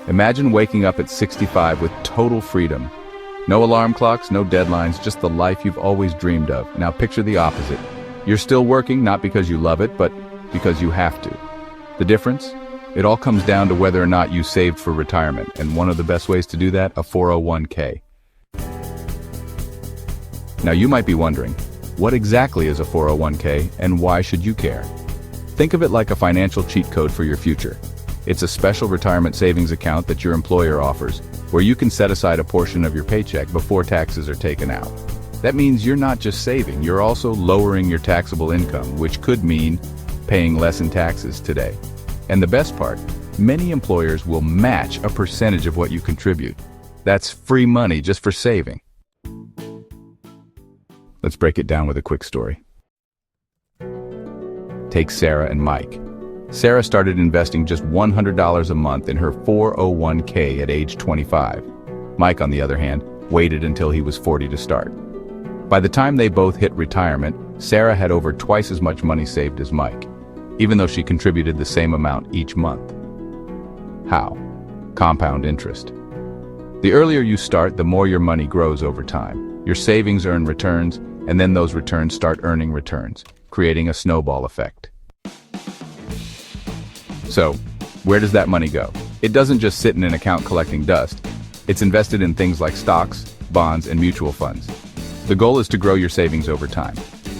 Imagine waking up at 65 with total freedom. No alarm clocks, no deadlines, just the life you've always dreamed of. Now picture the opposite. You're still working, not because you love it, but because you have to. The difference? It all comes down to whether or not you saved for retirement, and one of the best ways to do that, a 401k. Now you might be wondering, what exactly is a 401k and why should you care? Think of it like a financial cheat code for your future. It's a special retirement savings account that your employer offers, where you can set aside a portion of your paycheck before taxes are taken out. That means you're not just saving, you're also lowering your taxable income, which could mean paying less in taxes today. And the best part, many employers will match a percentage of what you contribute. That's free money just for saving. Let's break it down with a quick story. Take Sarah and Mike. Sarah started investing just $100 a month in her 401k at age 25. Mike, on the other hand, waited until he was 40 to start. By the time they both hit retirement, Sarah had over twice as much money saved as Mike, even though she contributed the same amount each month. How? Compound interest. The earlier you start, the more your money grows over time. Your savings earn returns, and then those returns start earning returns, creating a snowball effect. So, where does that money go? It doesn't just sit in an account collecting dust. It's invested in things like stocks, bonds, and mutual funds. The goal is to grow your savings over time.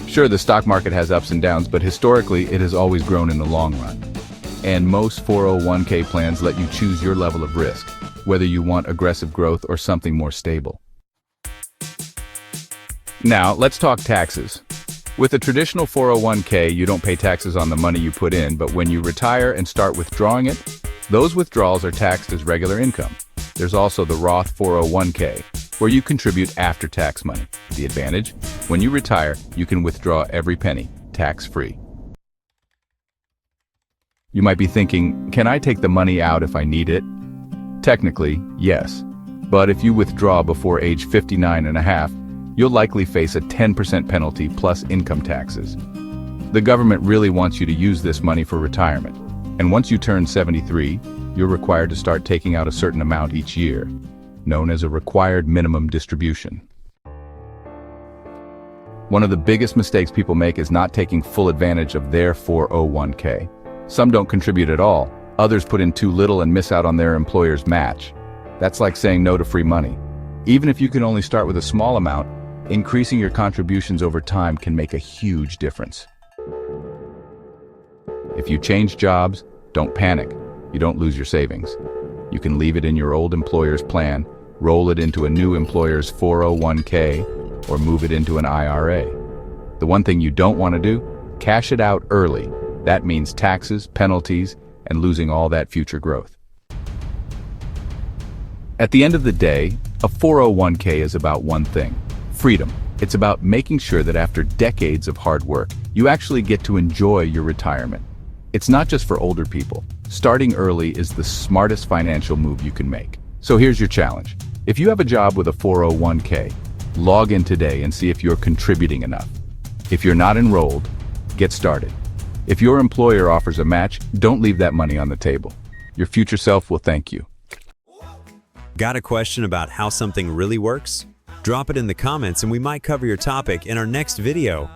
Sure, the stock market has ups and downs, but historically, it has always grown in the long run. And most 401k plans let you choose your level of risk, whether you want aggressive growth or something more stable. Now, let's talk taxes. With a traditional 401k, you don't pay taxes on the money you put in, but when you retire and start withdrawing it, those withdrawals are taxed as regular income. There's also the Roth 401k, where you contribute after-tax money. The advantage? When you retire, you can withdraw every penny, tax-free. You might be thinking, can I take the money out if I need it? Technically, yes. But if you withdraw before age 59 and a half, you'll likely face a 10% penalty plus income taxes. The government really wants you to use this money for retirement. And once you turn 73, you're required to start taking out a certain amount each year, known as a required minimum distribution. One of the biggest mistakes people make is not taking full advantage of their 401k. Some don't contribute at all, others put in too little and miss out on their employer's match. That's like saying no to free money. Even if you can only start with a small amount, increasing your contributions over time can make a huge difference. If you change jobs, don't panic. You don't lose your savings. You can leave it in your old employer's plan, roll it into a new employer's 401k, or move it into an IRA. The one thing you don't want to do? Cash it out early. That means taxes, penalties, and losing all that future growth. At the end of the day, a 401k is about one thing: freedom. It's about making sure that after decades of hard work, you actually get to enjoy your retirement. It's not just for older people. Starting early is the smartest financial move you can make. So here's your challenge. If you have a job with a 401k, log in today and see if you're contributing enough. If you're not enrolled, get started. If your employer offers a match, don't leave that money on the table. Your future self will thank you. Got a question about how something really works? Drop it in the comments and we might cover your topic in our next video.